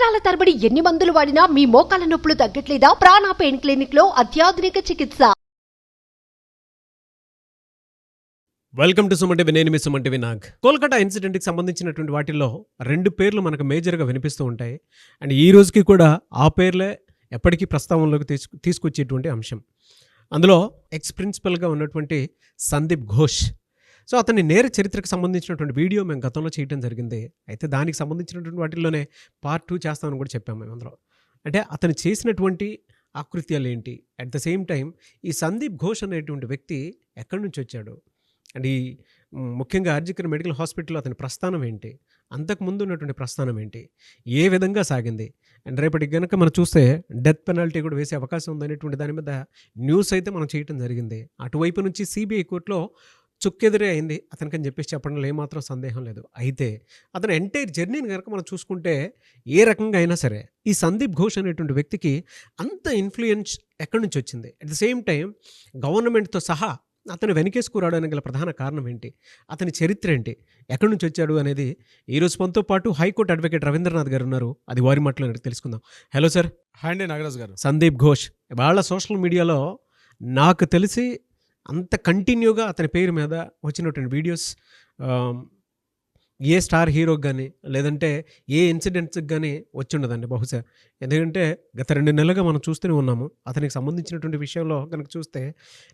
సంవత్సరాల తరబడి ఎన్ని మందులు వాడినా మీ మోకాల నొప్పులు తగ్గట్లేదా? ప్రాణ పెయిన్ క్లినిక్ లో అత్యాధునిక చికిత్స. Welcome to Suman TV. నేను మీ సుమన్ టీవీ నాగ్. కోల్కతా ఇన్సిడెంట్కి సంబంధించినటువంటి వాటిల్లో 2 పేర్లు మనకు మేజర్గా వినిపిస్తూ ఉంటాయి. అండ్ ఈ రోజుకి కూడా ఆ పేర్లే ఎప్పటికీ ప్రస్తావనలోకి తీసుకొచ్చేటువంటి అంశం. అందులో ఎక్స్ ప్రిన్సిపల్గా ఉన్నటువంటి సందీప్ ఘోష్. సో అతని నేర చరిత్రకు సంబంధించినటువంటి వీడియో మేము గతంలో చేయడం జరిగింది. అయితే దానికి సంబంధించినటువంటి వాటిల్లోనే పార్ట్ 2 చేస్తామని కూడా చెప్పాము మేము అందులో. అంటే అతను చేసినటువంటి ఆకృత్యాలు ఏంటి, అట్ ద సేమ్ టైం ఈ సందీప్ ఘోష్ అనేటువంటి వ్యక్తి ఎక్కడి నుంచి వచ్చాడు, అండ్ ఈ ముఖ్యంగా ఆర్జికర్ మెడికల్ హాస్పిటల్లో అతని ప్రస్థానం ఏంటి, అంతకుముందు ఉన్నటువంటి ప్రస్థానం ఏంటి, ఏ విధంగా సాగింది, అండ్ రేపటికి కనుక మనం చూస్తే డెత్ పెనాల్టీ కూడా వేసే అవకాశం ఉందనేటువంటి దాని మీద న్యూస్ అయితే మనం చేయడం జరిగింది. అటువైపు నుంచి సిబిఐ కోర్టులో చుక్కెదురే అయింది అతనికని చెప్పేసి చెప్పడంలో ఏమాత్రం సందేహం లేదు. అయితే అతని ఎంటైర్ జర్నీని కనుక మనం చూసుకుంటే ఏ రకంగా అయినా సరే ఈ సందీప్ ఘోష్ అనేటువంటి వ్యక్తికి అంత ఇన్ఫ్లుయెన్స్ ఎక్కడి నుంచి వచ్చింది, అట్ ద సేమ్ టైం గవర్నమెంట్తో సహా అతను వెనకేసుకురావడానికి గల ప్రధాన కారణం ఏంటి, అతని చరిత్ర ఏంటి, ఎక్కడి నుంచి వచ్చాడు అనేది ఈరోజు మనతో పాటు హైకోర్టు అడ్వకేట్ రవీంద్రనాథ్ గారు ఉన్నారు. అది వారి మాటలో తెలుసుకుందాం. Hello sir. హాయ్ అండి నాగరాజ్ గారు. సందీప్ ఘోష్ వాళ్ళ సోషల్ మీడియాలో నాకు తెలిసి అంత కంటిన్యూగా అతని పేరు మీద వచ్చినటువంటి వీడియోస్ ఏ స్టార్ హీరోకి కానీ లేదంటే ఏ ఇన్సిడెంట్స్కి కానీ వచ్చి ఉండదండి బహుశా. ఎందుకంటే గత 2 నెలలుగా మనం చూస్తూనే ఉన్నాము. అతనికి సంబంధించినటువంటి విషయంలో కనుక చూస్తే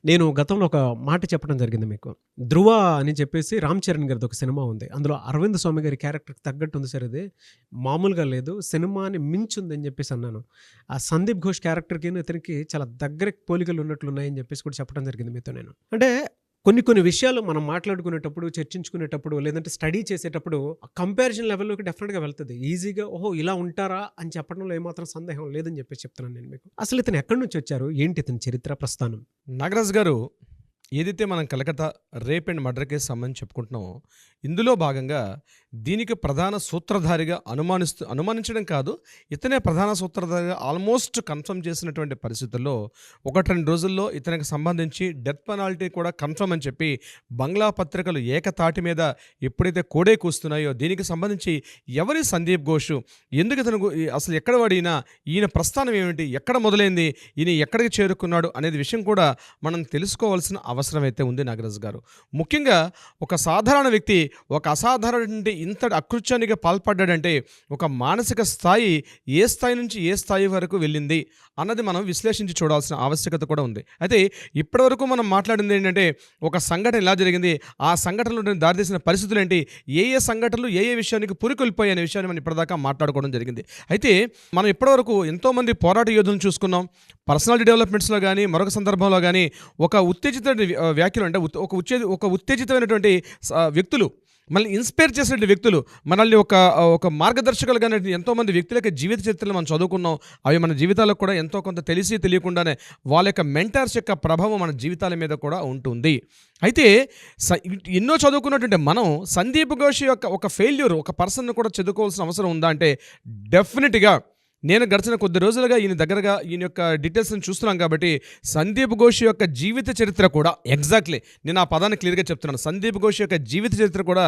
నేను గతంలో ఒక మాట చెప్పడం జరిగింది మీకు. ధృవ అని చెప్పేసి రామ్ చరణ్ గారిది ఒక సినిమా ఉంది. అందులో అరవింద్ స్వామి గారి క్యారెక్టర్కి తగ్గట్టు ఉంది సార్. అది మామూలుగా లేదు, సినిమాని మించుంది అని చెప్పేసి అన్నాను. ఆ సందీప్ ఘోష్ క్యారెక్టర్కి ఇతనికి చాలా దగ్గర పోలికలు ఉన్నట్లు ఉన్నాయని చెప్పేసి కూడా చెప్పడం జరిగింది మీతో నేను. అంటే కొన్ని విషయాలు మనం మాట్లాడుకునేటప్పుడు, చర్చించుకునేటప్పుడు, లేదంటే స్టడీ చేసేటప్పుడు కంపారిజన్ లెవెల్లోకి డెఫినెట్గా వెళ్తుంది. ఈజీగా ఓహో ఇలా ఉంటారా అని చెప్పడంలో ఏమాత్రం సందేహం లేదని చెప్పేసి చెప్తున్నాను నేను మీకు. అసలు ఇతను ఎక్కడి నుంచి వచ్చారు, ఏంటి ఇతని చరిత్ర ప్రస్థానం? నాగరాజ్ గారు, ఏదైతే మనం Calcutta rape and murder case సంబంధించి చెప్పుకుంటున్నామో ఇందులో భాగంగా దీనికి ప్రధాన సూత్రధారిగా అనుమానించడం కాదు, ఇతనే ప్రధాన సూత్రధారిగా ఆల్మోస్ట్ కన్ఫర్మ్ చేసినటువంటి పరిస్థితుల్లో 1-2 రోజుల్లో ఇతనికి సంబంధించి డెత్ పెనాల్టీ కూడా కన్ఫర్మ్ అని చెప్పి బంగ్లా పత్రికలు ఏకతాటి మీద ఎప్పుడైతే కోడే కూస్తున్నాయో దీనికి సంబంధించి ఎవరి సందీప్ ఘోష్, ఎందుకు ఇతను అసలు ఎక్కడ వాడినా, ఈయన ప్రస్థానం ఏమిటి, ఎక్కడ మొదలైంది, ఈయన ఎక్కడికి చేరుకున్నాడు అనేది విషయం కూడా మనం తెలుసుకోవాల్సిన అవసరం అయితే ఉంది నాగరాజ్ గారు. ముఖ్యంగా ఒక సాధారణ వ్యక్తి ఒక అసాధారణ ఇంతటి అకృత్యానికి పాల్పడ్డాడంటే ఒక మానసిక స్థాయి ఏ స్థాయి నుంచి ఏ స్థాయి వరకు వెళ్ళింది అన్నది మనం విశ్లేషించి చూడాల్సిన ఆవశ్యకత కూడా ఉంది. అయితే ఇప్పటివరకు మనం మాట్లాడింది ఏంటంటే ఒక సంఘటన ఎలా జరిగింది, ఆ సంఘటనలో దారితీసిన పరిస్థితులు ఏంటి, ఏ సంఘటనలు ఏ విషయానికి పురికొల్పోయి అనే విషయాన్ని మనం ఇప్పటిదాకా మాట్లాడుకోవడం జరిగింది. అయితే మనం ఇప్పటివరకు ఎంతోమంది పోరాట యోధులను చూసుకున్నాం. పర్సనాలిటీ డెవలప్మెంట్స్లో కానీ మరొక సందర్భంలో కానీ ఒక ఉత్తేజిత వ్యాఖ్యలు అంటే ఒక ఉత్తేజితమైనటువంటి వ్యక్తులు, మనల్ని ఇన్స్పైర్ చేసినటువంటి వ్యక్తులు, మనల్ని ఒక మార్గదర్శకులుగా ఎంతోమంది వ్యక్తుల యొక్క జీవిత చరిత్రలు మనం చదువుకున్నాం. అవి మన జీవితాలకు కూడా ఎంతో కొంత తెలిసి తెలియకుండానే వాళ్ళ యొక్క మెంటర్స్ యొక్క ప్రభావం మన జీవితాల మీద కూడా ఉంటుంది. అయితే ఎన్నో చదువుకున్నటువంటి మనం సందీప్ ఘోష్ యొక్క ఒక ఫెయిల్యూర్, ఒక పర్సన్ కూడా చదువుకోవాల్సిన అవసరం ఉందా అంటే డెఫినెట్గా నేను గడిచిన కొద్ది రోజులుగా ఈయన యొక్క డీటెయిల్స్ని చూస్తున్నాం కాబట్టి సందీప్ ఘోష్ యొక్క జీవిత చరిత్ర కూడా ఎగ్జాక్ట్లీ నేను ఆ పదాన్ని క్లియర్గా చెప్తున్నాను. సందీప్ ఘోష్ యొక్క జీవిత చరిత్ర కూడా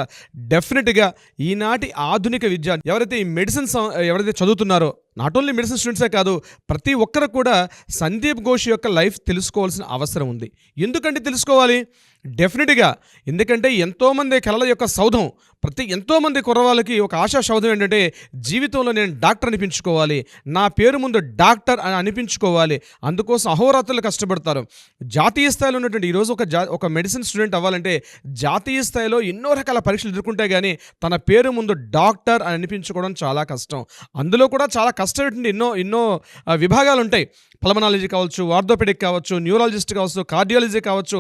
డెఫినెట్గా ఈనాటి ఆధునిక విద్య ఎవరైతే ఈ మెడిసిన్స్ ఎవరైతే చదువుతున్నారో, నాట్ ఓన్లీ మెడిసిన్ స్టూడెంట్సే కాదు, ప్రతి ఒక్కరు కూడా సందీప్ ఘోష్ యొక్క లైఫ్ తెలుసుకోవాల్సిన అవసరం ఉంది. ఎందుకంటే తెలుసుకోవాలి డెఫినెట్గా, ఎందుకంటే ఎంతోమంది కళల యొక్క సౌధం, ఎంతోమంది కుర్రవాళ్ళకి ఒక ఆశా సౌధం ఏంటంటే జీవితంలో నేను డాక్టర్ అనిపించుకోవాలి, నా పేరు ముందు డాక్టర్ అని అనిపించుకోవాలి. అందుకోసం అహోరాత్రులు కష్టపడతారు. జాతీయ స్థాయిలో ఉన్నటువంటి ఈరోజు ఒక మెడిసిన్ స్టూడెంట్ అవ్వాలంటే జాతీయ స్థాయిలో ఎన్నో రకాల పరీక్షలు ఎదుర్కొంటే కానీ తన పేరు ముందు డాక్టర్ అని అనిపించుకోవడం చాలా కష్టం. అందులో కూడా చాలా కష్టమైనటువంటి ఎన్నో విభాగాలు ఉంటాయి. పల్మనాలజీ కావచ్చు, ఆర్థోపెడిక్ కావచ్చు, న్యూరాలజిస్ట్ కావచ్చు, కార్డియాలజీ కావచ్చు,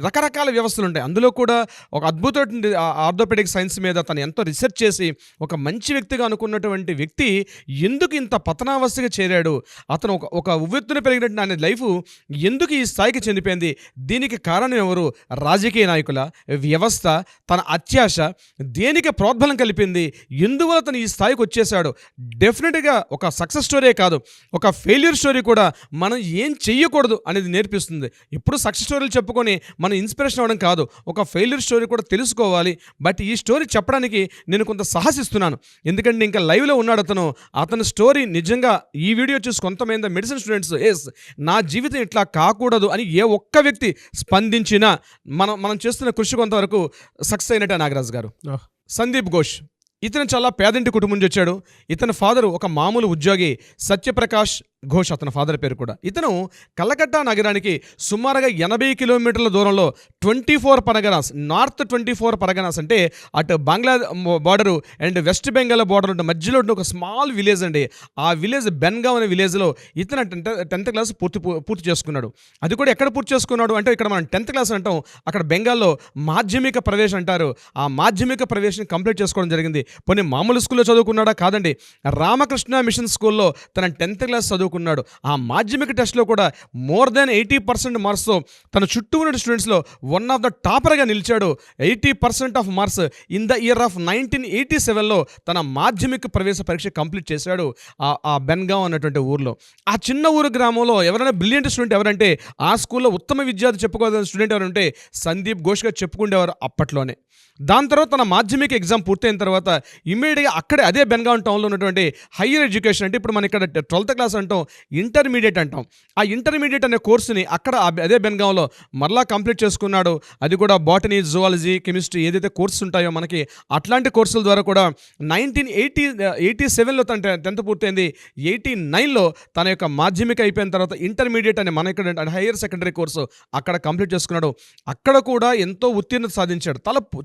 రకరకాల వ్యవస్థలు ఉంటాయి. అందులో కూడా ఒక అద్భుతమైన ఆర్థోపెడిక్ సైన్స్ మీద తను ఎంతో రీసెర్చ్ చేసి ఒక మంచి వ్యక్తిగా అనుకున్నటువంటి వ్యక్తి ఎందుకు ఇంత పతనావస్థగా చేరాడు, అతను ఒక ఉవ్వెత్తున పెరిగినట్టు ఆయన లైఫ్ ఎందుకు ఈ స్థాయికి చెందిపోయింది, దీనికి కారణం ఎవరు, రాజకీయ నాయకుల, వ్యవస్థ, తన అత్యాశ, దేనికి ప్రోద్బలం కలిపింది, ఎందువల్ల తను ఈ స్థాయికి వచ్చేసాడు. డెఫినెట్గా ఒక సక్సెస్ స్టోరీ కాదు, ఒక ఫెయిల్యూర్ స్టోరీ కూడా మనం ఏం చెయ్యకూడదు అనేది నేర్పిస్తుంది. ఎప్పుడు సక్సెస్ స్టోరీలు చెప్పుకొని మనం ఇన్స్పిరేషన్ అవ్వడం కాదు, ఒక ఫెయిల్యూర్ స్టోరీ కూడా తెలుసుకోవాలి. బట్ ఈ స్టోరీ స్టోరీ చెప్పడానికి నేను కొంత సాహసిస్తున్నాను. ఎందుకంటే ఇంకా లైవ్లో ఉన్నాడు అతను స్టోరీ నిజంగా ఈ వీడియో చూసి కొంతమంది మెడిసిన్ స్టూడెంట్స్ నా జీవితం ఇట్లా కాకూడదు అని ఏ ఒక్క వ్యక్తి స్పందించినా మనం చేస్తున్న కృషి కొంతవరకు సక్సెస్ అయినట్టే. నాగరాజు గారు, సందీప్ ఘోష్ ఇతను చాలా పేదింటి కుటుంబం నుంచి వచ్చాడు. ఇతని ఫాదరు ఒక మామూలు ఉద్యోగి, సత్యప్రకాష్ ఘోష్ అతని ఫాదర్ పేరు కూడా. ఇతను కలకత్తా నగరానికి సుమారుగా 80 కిలోమీటర్ల దూరంలో 24 పరగనాస్, నార్త్ 24 పరగనాస్ అంటే అటు Bangla border and west Bengal border ఉంటే మధ్యలో ఉంటే ఒక స్మాల్ విలేజ్ అండి. ఆ విలేజ్ బెన్గావ్ అనే విలేజ్లో ఇతను 10th క్లాస్ పూర్తి చేసుకున్నాడు. అది కూడా ఎక్కడ పూర్తి చేసుకున్నాడు అంటే ఇక్కడ మనం 10th క్లాస్ అంటాం, అక్కడ బెంగాల్లో మాధ్యమిక ప్రవేశం అంటారు. ఆ మాధ్యమిక ప్రవేశం కంప్లీట్ చేసుకోవడం జరిగింది. పోనీ మామూలు స్కూల్లో చదువుకున్నాడా? కాదండి, రామకృష్ణ మిషన్ స్కూల్లో తన 10th క్లాస్ చదువుకున్నాడు. ఆ మాధ్యమిక టెస్ట్లో కూడా మోర్ దాన్ 80% మార్క్స్తో తన చుట్టూ ఉన్న స్టూడెంట్స్లో వన్ ఆఫ్ ద టాపర్గా నిలిచాడు. 80% of marks in the year of 1987లో తన మాధ్యమిక ప్రవేశ పరీక్ష కంప్లీట్ చేశాడు ఆ బెన్గావ్ అన్నటువంటి ఊర్లో. ఆ చిన్న ఊరు గ్రామంలో ఎవరైనా బ్రిలియంట్ స్టూడెంట్ ఎవరంటే, ఆ స్కూల్లో ఉత్తమ విద్యార్థి చెప్పుకోవాల్సిన స్టూడెంట్ ఎవరంటే సందీప్ ఘోష్గా చెప్పుకుండేవారు అప్పట్లోనే. దాని తర్వాత తన మాధ్యమిక ఎగ్జామ్ పూర్తయిన తర్వాత ఇమ్మీడియట్గా అక్కడే అదే బెన్గావ్ టౌన్లో ఉన్నటువంటి హయ్యర్ ఎడ్యుకేషన్ అంటే ఇప్పుడు మన ఇక్కడ 12th క్లాస్ అంటాం, ఇంటర్మీడియట్ అంటాం. ఆ ఇంటర్మీడియట్ అనే కోర్సుని అక్కడ అదే బెన్గావ్లో మరలా కంప్లీట్ చేసుకున్నాడు. అది కూడా బాటనీ, జువాలజీ, కెమిస్ట్రీ ఏదైతే కోర్సెస్ ఉంటాయో మనకి అట్లాంటి కోర్సుల ద్వారా కూడా 1987లో తన 10th పూర్తయింది. 89లో తన యొక్క మాధ్యమిక అయిపోయిన తర్వాత ఇంటర్మీడియట్ అనే మన ఇక్కడ హయ్యర్ సెకండరీ కోర్సు అక్కడ కంప్లీట్ చేసుకున్నాడు. అక్కడ కూడా ఎంతో ఉత్తీర్ణత సాధించాడు.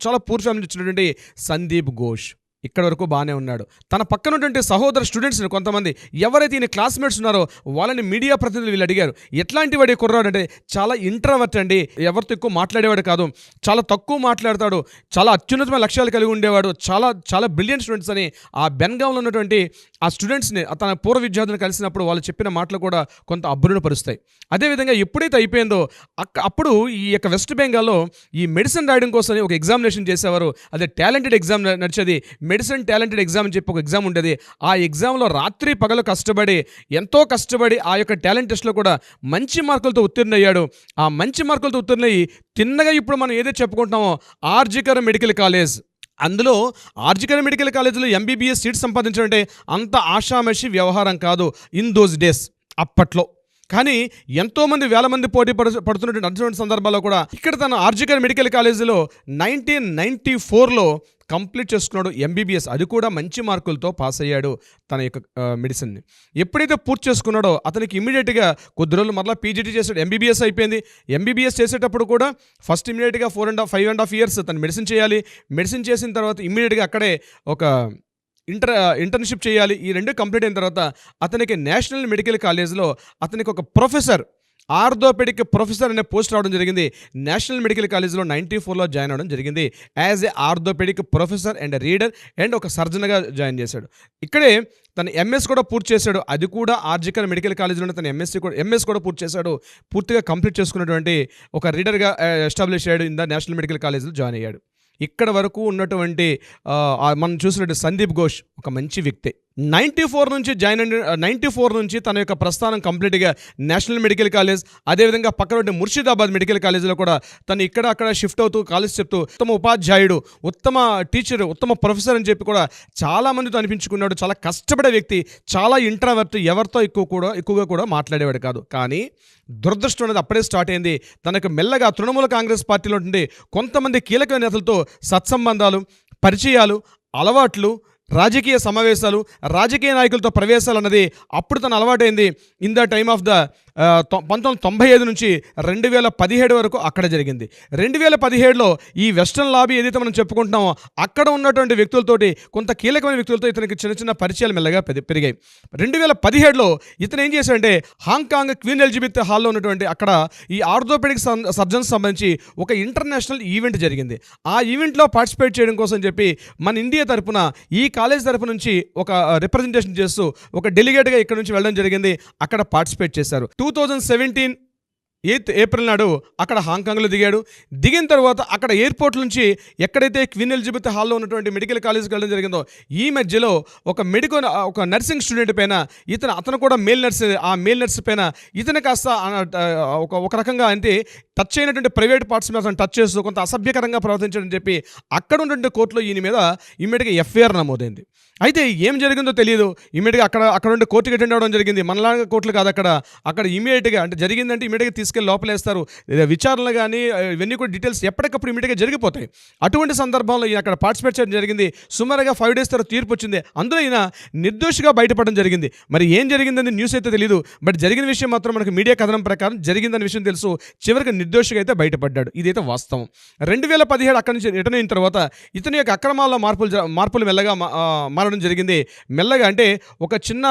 చాలా పూర్ ఫ్యామిలీ ఇచ్చినటువంటి సందీప్ ఘోష్ ఇక్కడ వరకు బాగానే ఉన్నాడు. తన పక్కన ఉన్నటువంటి సహోదర స్టూడెంట్స్ని కొంతమంది ఎవరైతే ఈయన క్లాస్మేట్స్ ఉన్నారో వాళ్ళని మీడియా ప్రతినిధులు వీళ్ళు అడిగారు, ఎట్లాంటి వాడి కుర్రాడు అంటే చాలా ఇంట్రావర్ట్ అండి, ఎవరితో ఎక్కువ మాట్లాడేవాడు కాదు, చాలా తక్కువ మాట్లాడతాడు, చాలా అత్యున్నతమైన లక్ష్యాలు కలిగి ఉండేవాడు, చాలా బ్రిలియంట్ స్టూడెంట్స్ అని ఆ బెన్గావ్లో ఉన్నటువంటి ఆ స్టూడెంట్స్ని తన పూర్వ విద్యార్థులను కలిసినప్పుడు వాళ్ళు చెప్పిన మాటలు కూడా కొంత అబ్బురును పరుస్తాయి. అదేవిధంగా ఎప్పుడైతే అయిపోయిందో అప్పుడు ఈ యొక్క వెస్ట్ బెంగాల్లో ఈ మెడిసిన్ రాయడం కోసం ఒక ఎగ్జామినేషన్ చేసేవారు. అదే టాలెంటెడ్ ఎగ్జామ్ నడిచేది, మెడిసిన్ టాలెంటెడ్ ఎగ్జామ్ అని చెప్పి ఒక ఎగ్జామ్ ఉండేది. ఆ ఎగ్జామ్లో రాత్రి పగలు ఎంతో కష్టపడి ఆ యొక్క టాలెంట్ టెస్ట్లో కూడా మంచి మార్కులతో ఉత్తీర్ణయ్యాడు. ఆ మంచి మార్కులతో ఉత్తీర్ణయ్యి తిన్నగా ఇప్పుడు మనం ఏదైతే చెప్పుకుంటున్నామో ఆర్జికర్ మెడికల్ కాలేజ్, అందులో ఆర్జికర్ మెడికల్ కాలేజీలో ఎంబీబీఎస్ సీట్ సంపాదించడం అంటే అంత ఆషామాషి వ్యవహారం కాదు ఇన్ దోస్ డేస్ అప్పట్లో. కానీ ఎంతోమంది వేల మంది పోటీ పడుతున్నటువంటి అటువంటి సందర్భాల్లో కూడా ఇక్కడ తన ఆర్జికర్ మెడికల్ కాలేజీలో 1994లో కంప్లీట్ చేసుకున్నాడు ఎంబీబీఎస్. అది కూడా మంచి మార్కులతో పాస్ అయ్యాడు తన యొక్క మెడిసిన్ని. ఎప్పుడైతే పూర్తి చేసుకున్నాడో అతనికి ఇమీడియట్గా కొద్ది రోజులు మరలా పీజీటీ చేసాడు. ఎంబీబీఎస్ అయిపోయింది. ఎంబీబీఎస్ చేసేటప్పుడు కూడా ఫస్ట్ ఇమీడియట్గా 5.5 years తను మెడిసిన్ చేయాలి. మెడిసిన్ చేసిన తర్వాత ఇమీడియట్గా అక్కడే ఒక ఇంటర్న్షిప్ చేయాలి. ఈ రెండు కంప్లీట్ అయిన తర్వాత అతనికి నేషనల్ మెడికల్ కాలేజ్లో అతనికి ఒక ప్రొఫెసర్, ఆర్థోపెడిక్ ప్రొఫెసర్ అనే పోస్ట్ రావడం జరిగింది. నేషనల్ మెడికల్ కాలేజ్లో 94లో జాయిన్ అవ్వడం జరిగింది. As a orthopaedic professor and reader and ఒక సర్జన్గా జాయిన్ చేశాడు. ఇక్కడే తను ఎంఎస్ కూడా పూర్తి చేశాడు. అది కూడా ఆర్జికర్ మెడికల్ కాలేజ్లోనే తను ఎంఎస్ కూడా పూర్తి చేశాడు. పూర్తిగా కంప్లీట్ చేసుకున్నటువంటి ఒక రీడర్గా ఎస్టాబ్లిష్ అయ్యాడు. ఇన్ ద నేషనల్ మెడికల్ కాలేజ్లో జాయిన్ అయ్యాడు. ఇక్కడ వరకు ఉన్నటువంటి మనం చూసినట్టు సందీప్ ఘోష్ ఒక మంచి వ్యక్తే. 94 నుంచి తన యొక్క ప్రస్థానం కంప్లీట్గా నేషనల్ మెడికల్ కాలేజ్, అదేవిధంగా పక్కన ముర్షిదాబాద్ మెడికల్ కాలేజీలో కూడా తను ఇక్కడ అక్కడ షిఫ్ట్ అవుతూ కాలేజ్ చెప్తూ ఉత్తమ ఉపాధ్యాయుడు, ఉత్తమ టీచర్, ఉత్తమ ప్రొఫెసర్ అని చెప్పి కూడా చాలామందితో అనిపించుకున్నాడు. చాలా కష్టపడే వ్యక్తి, చాలా ఇంట్రావర్ట్, ఎవరితో ఎక్కువగా కూడా మాట్లాడేవాడు కాదు. కానీ దురదృష్టం అనేది అప్పుడే స్టార్ట్ అయింది. తనకు మెల్లగా తృణమూల కాంగ్రెస్ పార్టీలో ఉండే కొంతమంది కీలక నేతలతో సత్సంబంధాలు, పరిచయాలు, అలవాట్లు, రాజకీయ సమావేశాలు, రాజకీయ నాయకులతో ప్రవేశాలు అన్నది అప్పుడు తన అలవాటైంది. In the time of the 1995 నుంచి 2017 వరకు అక్కడ జరిగింది. 2017లో ఈ వెస్టర్న్ లాబీ ఏదైతే మనం చెప్పుకుంటున్నామో అక్కడ ఉన్నటువంటి వ్యక్తులతోటి, కొంత కీలకమైన వ్యక్తులతో ఇతనికి చిన్న చిన్న పరిచయాలు మెల్లగా పెరిగాయి. 2017లో ఇతను ఏం చేశాడంటే హాంకాంగ్ క్వీన్ ఎలిజబెత్ హాల్లో ఉన్నటువంటి అక్కడ ఈ ఆర్థోపెడిక్ సర్జన్స్ సంబంధించి ఒక ఇంటర్నేషనల్ ఈవెంట్ జరిగింది. ఆ ఈవెంట్లో పార్టిసిపేట్ చేయడం కోసం చెప్పి మన ఇండియా తరపున ఈ కాలేజ్ తరపు నుంచి ఒక రిప్రజెంటేషన్ చేస్తూ ఒక డెలిగేట్గా ఇక్కడ నుంచి వెళ్ళడం జరిగింది. అక్కడ పార్టిసిపేట్ చేశారు. 2017 8 ఏప్రిల్ నాడు అక్కడ హాంకాంగ్లో దిగాడు. దిగిన తర్వాత అక్కడ ఎయిర్పోర్ట్ నుంచి ఎక్కడైతే క్వీన్ ఎలిజబెత్ హాల్లో ఉన్నటువంటి మెడికల్ కాలేజ్కి వెళ్ళడం జరిగిందో ఈ మధ్యలో ఒక నర్సింగ్ స్టూడెంట్ పైన అతను కూడా మేల్ నర్స్ పైన ఇతను కాస్త ఒక రకంగా అంటే టచ్ అయినటువంటి ప్రైవేట్ పార్ట్స్ మీద అతను టచ్ చేస్తూ కొంత అసభ్యకరంగా ప్రవర్తించడం చెప్పి అక్కడ ఉన్నటువంటి కోర్టులో ఈయన మీద ఇమ్మీడియట్గా ఎఫ్ఐఆర్ నమోదైంది. అయితే ఏం జరిగిందో తెలియదు. ఇమీడియట్గా అక్కడ ఉండే కోర్టుకి అటెండ్ అవ్వడం జరిగింది. మనలాగా కోర్టులు కాదు, అక్కడ ఇమీడియట్గా అంటే జరిగిందంటే ఇమీడియట్గా తీసుకెళ్ళి లోపలేస్తారు. విచారణలు కానీ ఇవన్నీ కూడా డీటెయిల్స్ ఎప్పటికప్పుడు ఇమీడియట్గా జరిగిపోతాయి. అటువంటి సందర్భంలో ఈయన అక్కడ పార్టిసిపేట్ చేయడం జరిగింది. సుమారుగా 5 days తర్వాత తీర్పు వచ్చింది. అందులో ఈయన నిర్దోషిగా బయటపడడం జరిగింది. మరి ఏం జరిగిందని న్యూస్ అయితే తెలియదు, బట్ జరిగిన విషయం మాత్రం మనకు మీడియా కథనం ప్రకారం జరిగిందనే విషయం తెలుసు. చివరికి నిర్దోషిగా అయితే బయటపడ్డాడు. ఇదైతే వాస్తవం. 2017 అక్కడి నుంచి రిటర్న్ అయిన తర్వాత ఇతని యొక్క అక్రమాల్లో మార్పులు మెల్లగా మారడం జరిగింది. మెల్లగా అంటే ఒక చిన్న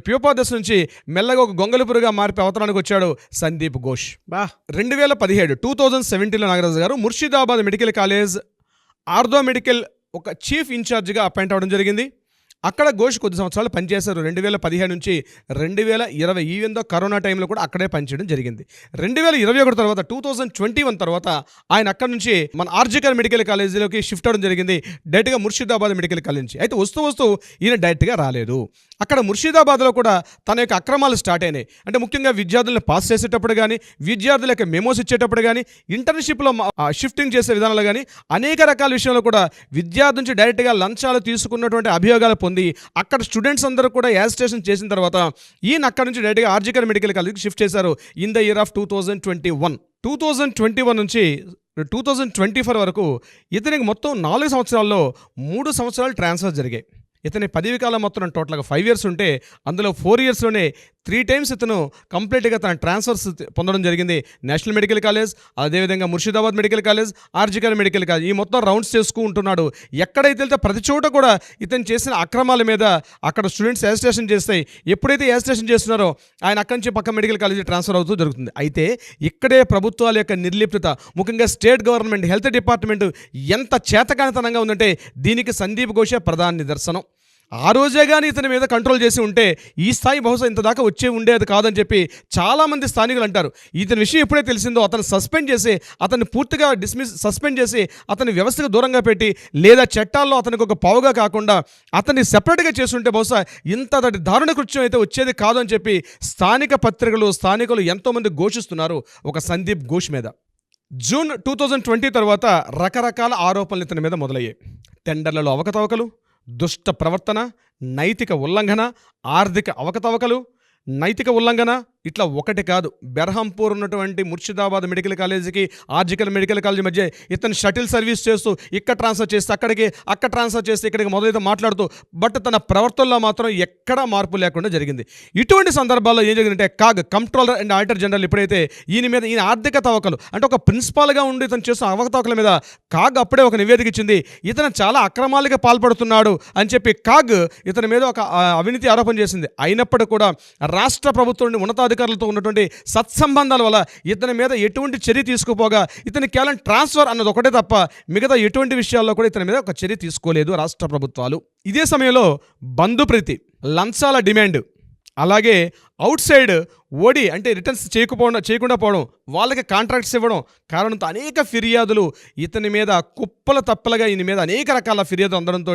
ప్యూపా దశ నుంచి మెల్లగా ఒక గొంగళపురుగా మారిపోయి అవతరానికి వచ్చాడు సందీప్ ఘోష్. 2017 నాగరాజు గారు Murshidabad medical college ortho medical ఒక చీఫ్ ఇన్ఛార్జిగా అపాయింట్ అవ్వడం జరిగింది. అక్కడ ఘోష్ కొద్ది సంవత్సరాలు పనిచేశారు. 2017 నుంచి 2020 ఈవెందో కరోనా టైంలో కూడా అక్కడే పనిచేయడం జరిగింది. 2021 తర్వాత 2021 తర్వాత ఆయన అక్కడ నుంచి మన ఆర్జికర్ మెడికల్ కాలేజీలోకి షిఫ్ట్ అవ్వడం జరిగింది, డైరెక్ట్గా ముర్షిదాబాద్ మెడికల్ కాలేజ్ నుంచి. అయితే వస్తూ ఈయన డైరెక్ట్గా రాలేదు. అక్కడ ముర్షిదాబాద్లో కూడా తన యొక్క అక్రమాలు స్టార్ట్ అయినాయి. అంటే ముఖ్యంగా విద్యార్థులను పాస్ చేసేటప్పుడు కానీ, విద్యార్థుల యొక్క మెమోస్ ఇచ్చేటప్పుడు కానీ, ఇంటర్న్షిప్లో షిఫ్టింగ్ చేసే విధానాలు కానీ అనేక రకాల విషయంలో కూడా విద్యార్థి నుంచి డైరెక్ట్గా లంచాలు తీసుకున్నటువంటి అభియోగాలు పొంది అక్కడ స్టూడెంట్స్ అందరూ కూడా యాజిటేషన్ చేసిన తర్వాత ఈయన అక్కడ నుంచి డైరెక్ట్గా ఆర్జికర్ మెడికల్ కాలేజ్కి షిఫ్ట్ చేశారు ఇన్ ద ఇయర్ ఆఫ్ 2021 నుంచి 2024 వరకు ఇతనికి మొత్తం 4 సంవత్సరాల్లో 3 సంవత్సరాలు ట్రాన్స్ఫర్ జరిగాయి. ఇతని పదవి కాలం మొత్తం టోటల్గా 5 years ఉంటే అందులో 4 yearsలోనే 3 times ఇతను కంప్లీట్గా తన ట్రాన్స్ఫర్స్ పొందడం జరిగింది. నేషనల్ మెడికల్ కాలేజ్, అదేవిధంగా Murshidabad medical college, RG Kar medical college, ఈ మొత్తం రౌండ్స్ చేసుకుంటూ ఉంటున్నాడు. ఎక్కడైతే వెళ్తే ప్రతి చోట కూడా ఇతను చేసిన అక్రమాల మీద అక్కడ స్టూడెంట్స్ యాజిటేషన్ చేస్తాయి. ఎప్పుడైతే యాజిటేషన్ చేస్తున్నారో ఆయన అక్కడి నుంచి పక్క మెడికల్ కాలేజీ ట్రాన్స్ఫర్ అవుతూ జరుగుతుంది. అయితే ఇక్కడే ప్రభుత్వాల యొక్క నిర్లిప్తత, ముఖ్యంగా స్టేట్ గవర్నమెంట్ హెల్త్ డిపార్ట్మెంట్ ఎంత చేతకానితనంగా ఉందంటే దీనికి సందీప్ ఘోషే ప్రధాన నిదర్శనం. ఆ రోజే కానీ ఇతని మీద కంట్రోల్ చేసి ఉంటే ఈ స్థాయి బహుశా ఇంత దాకా వచ్చే ఉండేది కాదని చెప్పి చాలామంది స్థానికులు అంటారు. ఇతని విషయం ఎప్పుడైతే తెలిసిందో అతను సస్పెండ్ చేసి అతన్ని పూర్తిగా సస్పెండ్ చేసి అతని వ్యవస్థకు దూరంగా పెట్టి లేదా చట్టాల్లో అతనికి ఒక పావుగా కాకుండా అతన్ని సెపరేట్గా చేస్తుంటే బహుశా ఇంతటి దారుణ కృత్యం అయితే వచ్చేది కాదు అని చెప్పి స్థానిక పత్రికలు స్థానికులు ఎంతోమంది ఘోషిస్తున్నారు ఒక సందీప్ ఘోష్ మీద. జూన్ 2020 తర్వాత రకరకాల ఆరోపణలు ఇతని మీద మొదలయ్యాయి. టెండర్లలో అవకతవకలు, దుష్ట ప్రవర్తన, నైతిక ఉల్లంఘన, ఆర్థిక అవకతవకలు, నైతిక ఉల్లంఘన, ఇట్లా ఒకటి కాదు. బెర్హంపూర్ ఉన్నటువంటి ముర్షిదాబాద్ మెడికల్ కాలేజీకి ఆర్జికల్ మెడికల్ కాలేజీ మధ్య ఇతను షటిల్ సర్వీస్ చేస్తూ ఇక్కడ ట్రాన్స్ఫర్ చేస్తే అక్కడ ట్రాన్స్ఫర్ చేస్తే ఇక్కడికి మొదలైతే మాట్లాడుతూ, బట్ తన ప్రవర్తనలో మాత్రం ఎక్కడా మార్పు లేకుండా జరిగింది. ఇటువంటి సందర్భాల్లో ఏం జరిగిందంటే CAG controller and auditor general ఎప్పుడైతే ఈయన ఆర్థిక తవకలు అంటే ఒక ప్రిన్సిపాల్గా ఉండి ఇతను చేస్తున్న అవకతవకల మీద కాగ్ అప్పుడే ఒక నివేదిక ఇచ్చింది. ఇతను చాలా అక్రమాలుగా పాల్పడుతున్నాడు అని చెప్పి కాగ్ ఇతని మీద ఒక అవినీతి ఆరోపణ చేసింది. అయినప్పటికీ కూడా రాష్ట్ర ప్రభుత్వం ఉన్నతాధికారులతో ఉన్నటువంటి సత్సంబంధాల వల్ల ఇతని మీద ఎటువంటి చర్య తీసుకుపోగా ఇతని కేవలం ట్రాన్స్ఫర్ అన్నది ఒకటే తప్ప మిగతా ఎటువంటి విషయాల్లో కూడా ఇతని మీద ఒక చర్య తీసుకోలేదు రాష్ట్ర ప్రభుత్వాలు. ఇదే సమయంలో బంధుప్రీతి, లంచాల డిమాండ్, అలాగే అవుట్ సైడ్ ఓడి అంటే రిటర్న్స్ చేయకుండా పోవడం, వాళ్ళకి కాంట్రాక్ట్స్ ఇవ్వడం కారణంతో అనేక ఫిర్యాదులు ఇతని మీద కుప్పల తప్పలుగా ఈయన మీద అనేక రకాల ఫిర్యాదులు అందడంతో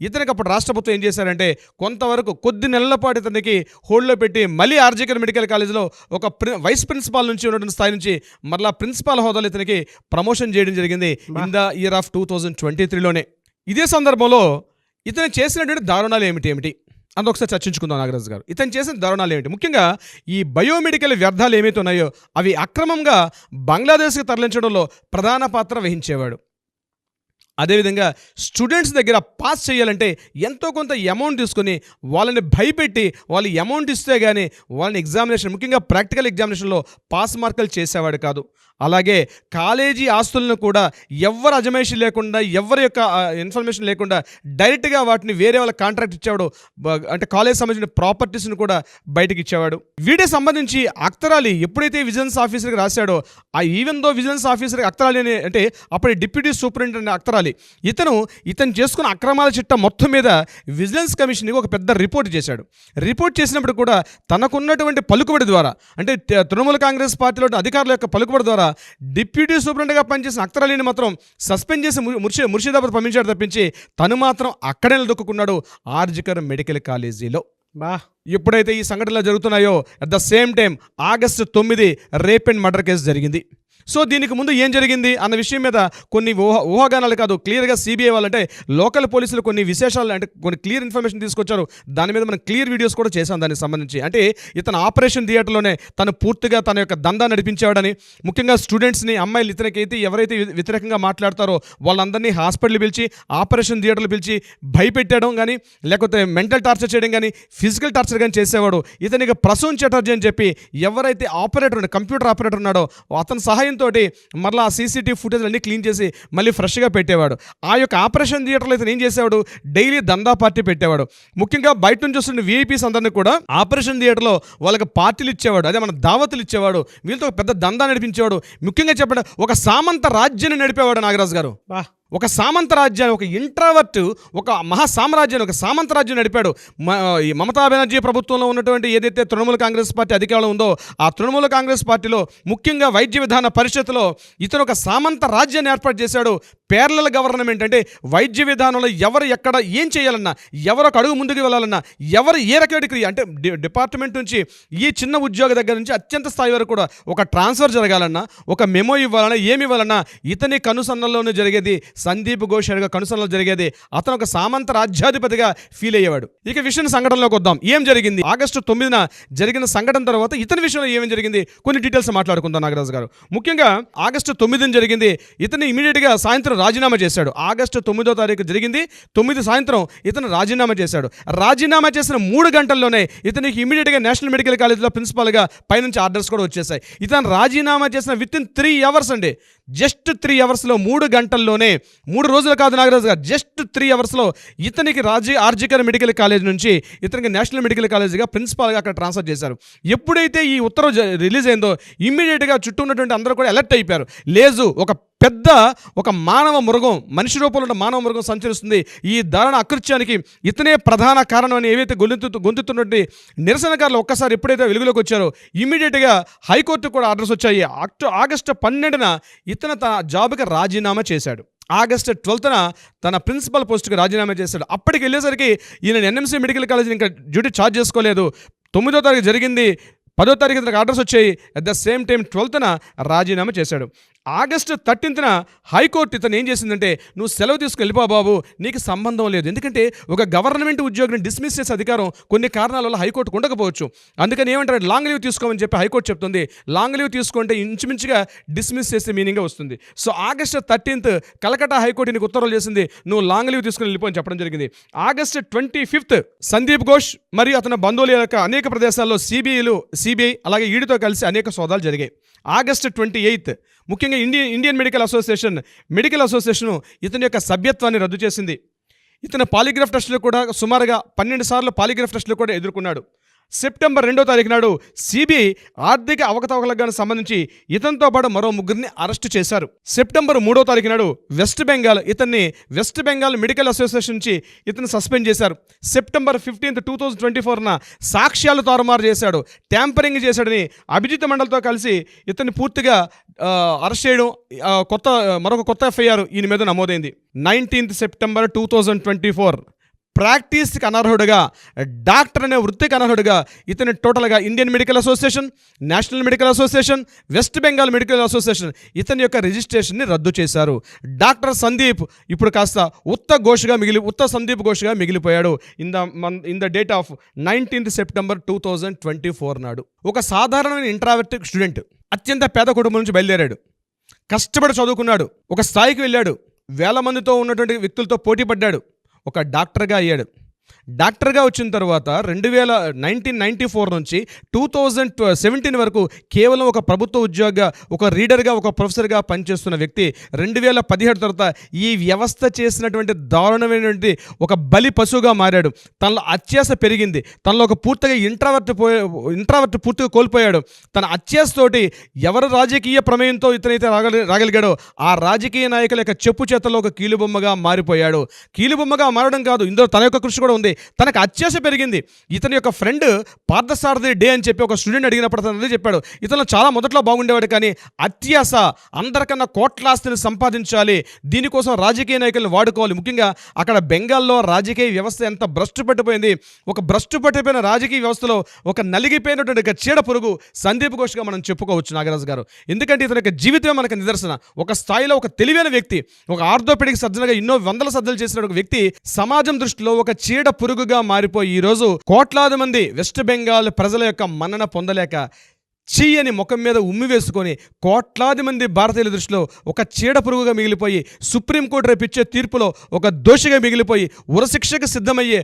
ఇతనికి అప్పుడు రాష్ట్ర ప్రభుత్వం ఏం చేశారంటే కొంతవరకు కొద్ది నెలల పాటు ఇతనికి హోల్డ్లో పెట్టి మళ్ళీ ఆర్జికర్ మెడికల్ కాలేజీలో ఒక వైస్ ప్రిన్సిపాల్ నుంచి ఉన్నటువంటి స్థాయి నుంచి మరలా ప్రిన్సిపాల్ హోదాలో ఇతనికి ప్రమోషన్ చేయడం జరిగింది ఇన్ ద ఇయర్ ఆఫ్ 2023లోనే. ఇదే సందర్భంలో ఇతను చేసినటువంటి దారుణాలు ఏమిటి అందులో ఒకసారి చర్చించుకుందాం నాగరాజు గారు. ఇతను చేసిన దారుణాలు ఏమిటి? ముఖ్యంగా ఈ బయోమెడికల్ వ్యర్థాలు ఏమైతే ఉన్నాయో అవి అక్రమంగా బంగ్లాదేశ్కి తరలించడంలో ప్రధాన పాత్ర వహించేవాడు. అదేవిధంగా స్టూడెంట్స్ దగ్గర పాస్ చేయాలంటే ఎంతో కొంత అమౌంట్ తీసుకొని వాళ్ళని భయపెట్టి వాళ్ళు అమౌంట్ ఇస్తే కానీ వాళ్ళని ఎగ్జామినేషన్ ముఖ్యంగా ప్రాక్టికల్ ఎగ్జామినేషన్లో పాస్ మార్కులు చేసేవాడు కాదు. అలాగే కాలేజీ ఆస్తులను కూడా ఎవరు అజమాయిషీ లేకుండా ఎవరి యొక్క ఇన్ఫర్మేషన్ లేకుండా డైరెక్ట్గా వాటిని వేరే వాళ్ళ కాంట్రాక్ట్ ఇచ్చేవాడు. అంటే కాలేజ్ సంబంధించిన ప్రాపర్టీస్ని కూడా బయటకు ఇచ్చేవాడు. వీటికి సంబంధించి అక్తరాలి ఎప్పుడైతే విజిలెన్స్ ఆఫీసర్కి రాశాడో ఆ ఈవెన్ దో విజిలెన్స్ ఆఫీసర్ అక్తరాలి అంటే అప్పుడు డిప్యూటీ సూపరింటెండెంట్ అక్తరాలి ఉండాలి. ఇతను చేసుకున్న అక్రమాల చిట్టా మొత్తం మీద విజిలెన్స్ కమిషన్కి ఒక పెద్ద రిపోర్ట్ చేశాడు. రిపోర్ట్ చేసినప్పుడు కూడా తనకున్నటువంటి పలుకుబడి ద్వారా, అంటే తృణమూల కాంగ్రెస్ పార్టీలో అధికారుల యొక్క పలుకుబడి ద్వారా డిప్యూటీ సూపరింటెండెంట్గా పనిచేసిన అఖ్తర్ అలీని మాత్రం సస్పెండ్ చేసి ముర్షిదాబాద్ పంపించాడు తప్పించి తను మాత్రం అక్కడే నిలదొక్కున్నాడు ఆర్జికర్ మెడికల్ కాలేజీలో. ఎప్పుడైతే ఈ సంఘటనలు జరుగుతున్నాయో at the same time August 9 rape and murder case జరిగింది. సో దీనికి ముందు ఏం జరిగింది అన్న విషయం మీద కొన్ని ఊహాగానాలు కాదు, క్లియర్గా సిబిఐ వాళ్ళంటే లోకల్ పోలీసులు కొన్ని విశేషాలు, అంటే కొన్ని క్లియర్ ఇన్ఫర్మేషన్ తీసుకొచ్చారు. దాని మీద మనం క్లియర్ వీడియోస్ కూడా చేశాం దానికి సంబంధించి. అంటే ఇతను ఆపరేషన్ థియేటర్లోనే తను పూర్తిగా తన యొక్క దందా నడిపించేవాడని, ముఖ్యంగా స్టూడెంట్స్ని, అమ్మాయిలు ఇతనికైతే ఎవరైతే వ్యతిరేకంగా మాట్లాడతారో వాళ్ళందరినీ హాస్పిటల్ పిలిచి, ఆపరేషన్ థియేటర్లు పిలిచి భయపెట్టడం కానీ, లేకపోతే మెంటల్ టార్చర్ చేయడం కానీ, ఫిజికల్ టార్చర్ కానీ చేసేవాడు. ఇతనికి ప్రసూన్ చటర్జీ అని చెప్పి ఎవరైతే ఆపరేటర్, కంప్యూటర్ ఆపరేటర్ ఉన్నాడో అతని సహాయం తోటి మరలా ఆ సీసీటీవీ ఫుటేజ్ అన్ని క్లీన్ చేసి మళ్ళీ ఫ్రెష్గా పెట్టేవాడు. ఆ యొక్క ఆపరేషన్ థియేటర్లో అయితే ఏం చేసేవాడు, డైలీ దందా పార్టీ పెట్టేవాడు. ముఖ్యంగా బయట నుంచి వస్తున్న వీఐపీస్ అందరినీ కూడా ఆపరేషన్ థియేటర్లో వాళ్ళకి పార్టీలు ఇచ్చేవాడు, అదే మన దావతులు ఇచ్చేవాడు. వీళ్ళతో పెద్ద దందా నడిపించేవాడు. ముఖ్యంగా చెప్పండి, ఒక సామంత రాజ్యాన్ని నడిపేవాడు నాగరాజు గారు. ఒక సామంత రాజ్యాన్ని, ఒక ఇంట్రావర్ట్, ఒక మహాసామ్రాజ్యాన్ని, ఒక సామంత రాజ్యం నడిపాడు. మమతా బెనర్జీ ప్రభుత్వంలో ఉన్నటువంటి ఏదైతే తృణమూల కాంగ్రెస్ పార్టీ అధికారంలో ఉందో ఆ తృణమూల కాంగ్రెస్ పార్టీలో ముఖ్యంగా వైద్య విధాన పరిషత్తులో ఇతను ఒక సామంత రాజ్యాన్ని ఏర్పాటు చేశాడు. పేర్లల్ గవర్నమెంట్ అంటే వైద్య విధానంలో ఎవరు ఎక్కడ ఏం చేయాలన్నా, ఎవరు ఒక అడుగు ముందుకు వెళ్ళాలన్నా, ఎవరు ఏ రకమైన అంటే డిపార్ట్మెంట్ నుంచి ఈ చిన్న ఉద్యోగ దగ్గర నుంచి అత్యంత స్థాయి వరకు కూడా ఒక ట్రాన్స్ఫర్ జరగాలన్నా, ఒక మెమో ఇవ్వాలన్నా, ఏమి ఇవ్వాలన్నా ఇతని కనుసన్నల్లోనే జరిగేది. సందీప్ ఘోష్ కనుసన్నలో జరిగేది. అతను ఒక సామంత రాజ్యాధిపతిగా ఫీల్ అయ్యేవాడు. ఇక విషయం సంఘటనలోకి వద్దాం. ఏం జరిగింది August 9 జరిగిన సంఘటన తర్వాత ఇతని విషయంలో ఏమేం జరిగింది కొన్ని డీటెయిల్స్ మాట్లాడుకుందాం నాగరాజు గారు. ముఖ్యంగా August 9 జరిగింది. ఇతను ఇమీడియట్గా సాయంత్రం రాజీనామా చేశాడు. August 9 జరిగింది. 9 సాయంత్రం ఇతను రాజీనామా చేశాడు. రాజీనామా చేసిన 3 గంటల్లోనే ఇతనికి ఇమీడియట్గా నేషనల్ మెడికల్ కాలేజ్లో ప్రిన్సిపాల్గా పైనుంచి ఆర్డర్స్ కూడా వచ్చేసాయి. ఇతను రాజీనామా చేసిన విత్ ఇన్ 3 అవర్స్ అండి, జస్ట్ 3 అవర్స్లో, 3 గంటల్లోనే, 3 రోజులు కాదు నాగరాజు గారు, జస్ట్ 3 అవర్స్లో ఇతనికి ఆర్జికర్ మెడికల్ కాలేజ్ నుంచి ఇతనికి నేషనల్ మెడికల్ కాలేజ్గా ప్రిన్సిపాల్గా అక్కడ ట్రాన్స్ఫర్ చేశారు. ఎప్పుడైతే ఈ ఉత్తర్వు రిలీజ్ అయిందో ఇమ్మీడియట్గా చుట్టూ ఉన్నటువంటి అందరూ కూడా అలర్ట్ అయిపోయారు. లేదు, ఒక మానవ మృగం, మనిషి రూపంలో ఉన్న మానవ మృగం సంచరిస్తుంది, ఈ దారుణ అకృత్యానికి ఇతనే ప్రధాన కారణం అని ఏవైతే గొంతుతున్నటువంటి నిరసనకారులు ఒక్కసారి ఎప్పుడైతే వెలుగులోకి వచ్చారో ఇమ్మీడియట్గా హైకోర్టు కూడా ఆర్డర్స్ వచ్చాయి. August 12 ఇతను తన జాబ్కి రాజీనామా చేశాడు. August 12 తన ప్రిన్సిపల్ పోస్ట్కి రాజీనామా చేశాడు. అప్పటికి వెళ్ళేసరికి ఈయన ఎన్ఎంసీ మెడికల్ కాలేజ్ ఇంకా డ్యూటీ ఛార్జ్ చేసుకోలేదు. 9వ తారీఖు జరిగింది, 10వ తారీఖు ఇతనికి ఆర్డర్స్ వచ్చాయి. అట్ ద సేమ్ టైం 12న రాజీనామా చేశాడు. August 13 హైకోర్టు ఇతను ఏం చేసిందంటే, నువ్వు సెలవు తీసుకుని వెళ్ళిపో బాబు, నీకు సంబంధం లేదు. ఎందుకంటే ఒక గవర్నమెంట్ ఉద్యోగిని డిస్మిస్ చేసే అధికారం కొన్ని కారణాల వల్ల హైకోర్టుకు ఉండకపోవచ్చు. అందుకని ఏమంటారు, లాంగ్ లీవ్ తీసుకోమని చెప్పి హైకోర్టు చెప్తుంది. లాంగ్ లీవ్ తీసుకుంటే ఇంచుమించుగా డిస్మిస్ చేసే మీనింగ్ వస్తుంది. సో August 13 కలకట్టా హైకోర్టు నీకు ఉత్తర్వులు చేసింది, నువ్వు లాంగ్ లీవ్ తీసుకుని వెళ్ళిపో అని చెప్పడం జరిగింది. August 25 సందీప్ ఘోష్ మరియు అతని బంధువుల యొక్క అనేక ప్రదేశాల్లో సిబిఐ అలాగే ఈడీతో కలిసి అనేక సోదాలు జరిగాయి. August 28 ముఖ్యంగా ఇండియన్ మెడికల్ అసోసియేషన్ ఇతని యొక్క సభ్యత్వాన్ని రద్దు చేసింది. ఇతను పాలిగ్రాఫ్ టెస్టులు కూడా సుమారుగా 12 సార్లు పాలిగ్రాఫ్ టెస్టులు కూడా ఎదుర్కొన్నాడు. September 2 నాడు సిబిఐ ఆర్థిక అవకతవకలకు సంబంధించి ఇతనితో పాటు మరో 3 అరెస్టు చేశారు. September 3 నాడు వెస్ట్ బెంగాల్ మెడికల్ అసోసియేషన్ నుంచి ఇతను సస్పెండ్ చేశారు. September 15, 2024 సాక్ష్యాలు తారుమారు చేశాడు, ట్యాంపరింగ్ చేశాడని అభిజిత్ మండల్తో కలిసి ఇతన్ని పూర్తిగా అరెస్ట్ చేయడం, మరొక కొత్త ఎఫ్ఐఆర్ ఈయన మీద నమోదైంది. 19 September 2024 ప్రాక్టీస్కి అనర్హుడుగా, డాక్టర్ అనే వృత్తికి అనర్హుడుగా ఇతని టోటల్గా Indian medical association, national medical association, west Bengal medical association ఇతని యొక్క రిజిస్ట్రేషన్ని రద్దు చేశారు. డాక్టర్ సందీప్ ఇప్పుడు కాస్త ఉత్త సందీప్ ఘోష్గా మిగిలిపోయాడు. In the date of 19 September 2024 నాడు ఒక సాధారణమైన ఇంట్రావర్ట్ స్టూడెంట్ అత్యంత పేద కుటుంబం నుంచి బయలుదేరాడు, కష్టపడి చదువుకున్నాడు, ఒక స్థాయికి వెళ్ళాడు, వేల మందితో ఉన్నటువంటి వ్యక్తులతో పోటీ పడ్డాడు, ఒక డాక్టర్గా అయ్యాడు. డాక్టర్గా వచ్చిన తర్వాత 1994 నుంచి 2017 వరకు కేవలం ఒక ప్రభుత్వ ఉద్యోగిగా, ఒక రీడర్గా, ఒక ప్రొఫెసర్గా పనిచేస్తున్న వ్యక్తి 2017 తర్వాత ఈ వ్యవస్థ చేసినటువంటి దారుణమైనటువంటి ఒక బలి పశువుగా మారాడు. తనలో అత్యాశ పెరిగింది, తనలో ఒక పూర్తిగా ఇంట్రావర్ట్ పూర్తిగా కోల్పోయాడు. తన అత్యాశతోటి ఎవరు రాజకీయ ప్రమేయంతో ఇతనైతే రాగలిగాడో ఆ రాజకీయ నాయకుల యొక్క చెప్పు చేతల్లో ఒక కీలుబొమ్మగా మారిపోయాడు. కీలుబొమ్మగా మారడం కాదు, ఇందులో తన యొక్క కృషి కూడా ఉంది. తనకు అత్యాశ పెరిగింది. ఇతని యొక్క ఫ్రెండ్ పార్థసారథి డే అని చెప్పి ఒక స్టూడెంట్ అడిగినప్పుడు అతను అదే చెప్పాడు. ఇతను చాలా మొదట్లో బాగుండేవాడు, కానీ అత్యాశ, అందరికన్నా కోట్లాస్తిని సంపాదించాలి, దీనికోసం రాజకీయ నాయకులను వాడుకోవాలి. ముఖ్యంగా అక్కడ బెంగాల్లో రాజకీయ వ్యవస్థ ఎంత భ్రష్టు పట్టిపోయింది. ఒక భ్రష్టు పట్టిపోయిన రాజకీయ వ్యవస్థలో ఒక నలిగిపోయినటువంటి ఒక చీడ పురుగు సందీప్ ఘోష్గా మనం చెప్పుకోవచ్చు నాగరాజు గారు. ఎందుకంటే ఇతని యొక్క జీవితమే మనకు నిదర్శన. ఒక స్థాయిలో ఒక తెలివైన వ్యక్తి, ఒక ఆర్థోపెడిక్ సర్జన్గా ఎన్నో వందల సర్జరీలు చేసిన ఒక వ్యక్తి సమాజం దృష్టిలో ఒక చీడ పురుగుగా మారిపోయి ఈరోజు కోట్లాది మంది వెస్ట్ బెంగాల్ ప్రజల యొక్క మన్నన పొందలేక చీయని ముఖం మీద ఉమ్మి వేసుకొని కోట్లాది మంది భారతీయుల దృష్టిలో ఒక చీడ పురుగుగా మిగిలిపోయి సుప్రీంకోర్టు రేపు ఇచ్చే తీర్పులో ఒక దోషిగా మిగిలిపోయి ఉరశిక్షకు సిద్ధమయ్యే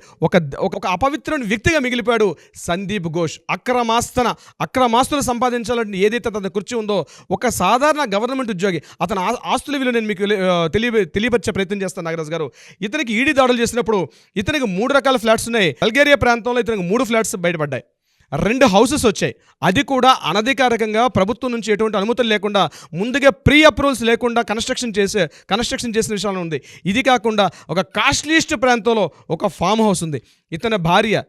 ఒక అపవిత్రమైన వ్యక్తిగా మిగిలిపోయాడు సందీప్ ఘోష్. అక్రమాస్తులు సంపాదించాలంటే ఏదైతే తన కుర్చీ ఉందో, ఒక సాధారణ గవర్నమెంట్ ఉద్యోగి, అతని ఆస్తుల విలువ నేను మీకు తెలియపరిచే ప్రయత్నం చేస్తాను నాగరాజు గారు. ఇతనికి ఈడీ దాడులు చేసినప్పుడు ఇతనికి 3 రకాల ఫ్లాట్స్ ఉన్నాయి. బల్గేరియా ప్రాంతంలో ఇతనికి 3 ఫ్లాట్స్ బయటపడ్డాయి, 2 హౌసెస్ వచ్చాయి. అది కూడా అనధికారికంగా ప్రభుత్వం నుంచి ఎటువంటి అనుమతులు లేకుండా, ముందుగా ప్రీ అప్రూవల్స్ లేకుండా కన్స్ట్రక్షన్ చేసిన విషయాలు ఉంది. ఇది కాకుండా ఒక కాస్ట్లీస్ట్ ప్రాంతంలో ఒక ఫామ్ హౌస్ ఉంది. ఇతని భార్య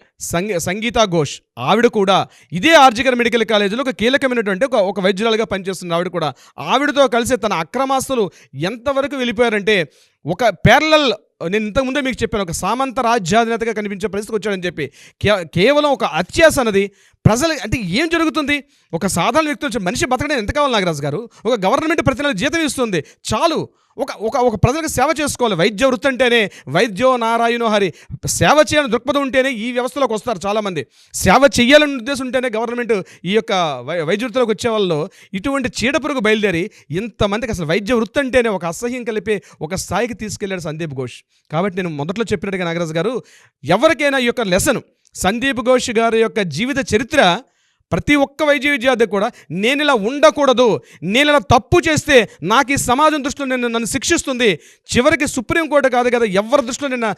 సంగీతా ఘోష్, ఆవిడ కూడా ఇదే ఆర్జికర్ మెడికల్ కాలేజీలో ఒక కీలకమైనటువంటి ఒక వైద్యురాలుగా పనిచేస్తుంది. ఆవిడ కూడా ఆవిడతో కలిసి తన అక్రమాస్తులు ఎంతవరకు వెళ్ళిపోయారంటే, ఒక ప్యారలల్, నేను ఇంతకుముందే మీకు చెప్పాను, ఒక సామంత రాజ్యాధినేతగా కనిపించే పరిస్థితికి వచ్చాడని చెప్పి కేవలం ఒక అత్యాశ అన్నది ప్రజలు అంటే ఏం జరుగుతుంది? ఒక సాధారణ వ్యక్తి మనిషి బతకడం ఎంత కావాలి నాగరాజు గారు? ఒక గవర్నమెంట్ ప్రతి నెల జీతం ఇస్తుంది, చాలు. ఒక ప్రజలకు సేవ చేసుకోవాలి. వైద్య వృత్తి అంటేనే వైద్యో నారాయణో హరి, సేవ చేయాలని దృక్పథం ఉంటేనే ఈ వ్యవస్థలోకి వస్తారు చాలామంది. సేవ చేయాలని ఉద్దేశం ఉంటేనే గవర్నమెంట్ ఈ యొక్క వైద్య వృత్తిలోకి వచ్చే వాళ్ళు ఇటువంటి చీడపురుగు బయలుదేరి ఇంతమందికి అసలు వైద్య వృత్తి అంటేనే ఒక అసహ్యం కలిపి ఒక స్థాయికి తీసుకెళ్లాడు సందీప్ ఘోష్. కాబట్టి నేను మొదట్లో చెప్పినట్టుగా నాగరాజు గారు, ఎవరికైనా ఈ యొక్క లెసన్, సందీప్ ఘోష్ గారి యొక్క జీవిత చరిత్ర ప్రతి ఒక్క వైద్య విద్యార్థి కూడా, నేను ఇలా ఉండకూడదు, నేను ఇలా తప్పు చేస్తే నాకు ఈ సమాజం దృష్టిలో నన్ను శిక్షిస్తుంది, చివరికి సుప్రీంకోర్టు కాదు కదా, ఎవరి దృష్టిలో నేను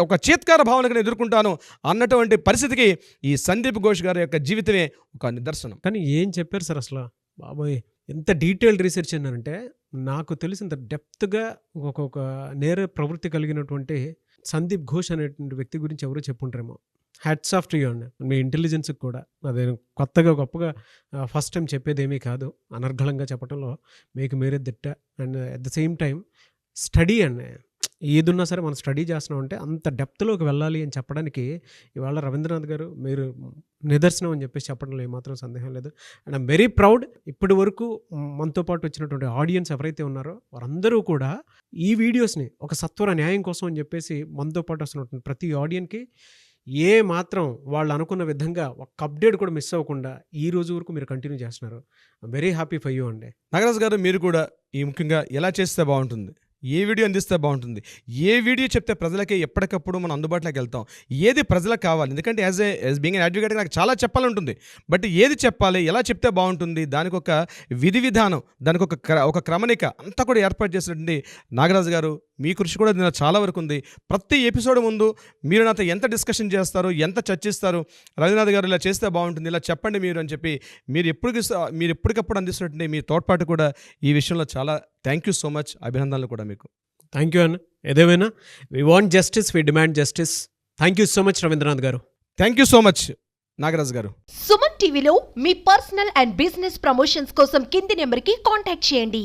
ఒక చేత్కార భావనకు ఎదుర్కొంటాను అన్నటువంటి పరిస్థితికి ఈ సందీప్ ఘోష్ గారి యొక్క జీవితమే ఒక నిదర్శనం. కానీ ఏం చెప్పారు సార్ అసలు? బాబోయ్, ఎంత డీటెయిల్డ్ రీసెర్చ్ అన్నారంటే, నాకు తెలిసినంత డెప్త్గా ఒక నేర ప్రవృత్తి కలిగినటువంటి సందీప్ ఘోష్ అనేటువంటి వ్యక్తి గురించి ఎవరో చెప్పుంటారేమో. హ్యాట్స్ ఆఫ్ టు యూ అండి, మీ ఇంటెలిజెన్స్కి కూడా. అదే గొప్పగా ఫస్ట్ టైం చెప్పేది ఏమీ కాదు, అనర్గళంగా చెప్పడంలో మీకు మీరే దిట్ట. And at the same time study అండి, ఏదున్నా సరే మనం స్టడీ చేస్తున్నాం అంటే అంత డెప్త్లోకి వెళ్ళాలి అని చెప్పడానికి ఇవాళ రవీంద్రనాథ్ గారు మీరు నిదర్శనం అని చెప్పేసి చెప్పడంలో ఏమాత్రం సందేహం లేదు. And I'm very proud. ఇప్పటి వరకు మనతో పాటు వచ్చినటువంటి ఆడియన్స్ ఎవరైతే ఉన్నారో వారందరూ కూడా ఈ వీడియోస్ని ఒక సత్వర న్యాయం కోసం అని చెప్పేసి మనతో పాటు వస్తున్నటువంటి ప్రతి ఆడియన్కి ఏ మాత్రం వాళ్ళు అనుకున్న విధంగా ఒక అప్డేట్ కూడా మిస్ అవ్వకుండా ఈ రోజు వరకు మీరు కంటిన్యూ చేస్తున్నారు. I'm very happy for you అండి. నాగరాజు గారు, మీరు కూడా ఈ ముఖ్యంగా ఎలా చేస్తే బాగుంటుంది, ఏ వీడియో అందిస్తే బాగుంటుంది, ఏ వీడియో చెప్తే ప్రజలకి ఎప్పటికప్పుడు మనం అందుబాటులోకి వెళ్తాం, ఏది ప్రజలకు కావాలి. ఎందుకంటే యాజ్ బీయింగ్ అడ్వకేట్ నాకు చాలా చెప్పాలంటుంది, బట్ ఏది చెప్పాలి, ఎలా చెప్తే బాగుంటుంది, దానికి ఒక విధి విధానం, దానికి ఒక క్రమణిక అంతా కూడా ఏర్పాటు చేసినటువంటి నాగరాజు గారు, మీ కృషి కూడా దీనిలో చాలా వరకు ఉంది. ప్రతి ఎపిసోడ్ ముందు మీరు నాతో ఎంత డిస్కషన్ చేస్తారు, ఎంత చర్చిస్తారు, రవీంద్రనాథ్ గారు ఇలా చేస్తే బాగుంటుంది, ఇలా చెప్పండి మీరు అని చెప్పి మీరు ఎప్పటికప్పుడు అందిస్తున్నటువంటి మీ తోడ్పాటు కూడా ఈ విషయంలో చాలా థ్యాంక్ యూ సో మచ్. అభినందనలు కూడా మీకు. థ్యాంక్ యూ అన్న. ఏదేమైనా we want justice, we demand justice. Thank you so much Rabindranath garu. Thank you so much Nagaraju garu. Suman టీవీలో మీ పర్సనల్ అండ్ బిజినెస్ ప్రమోషన్స్ కోసం కింది నెంబర్కి కాంటాక్ట్ చేయండి.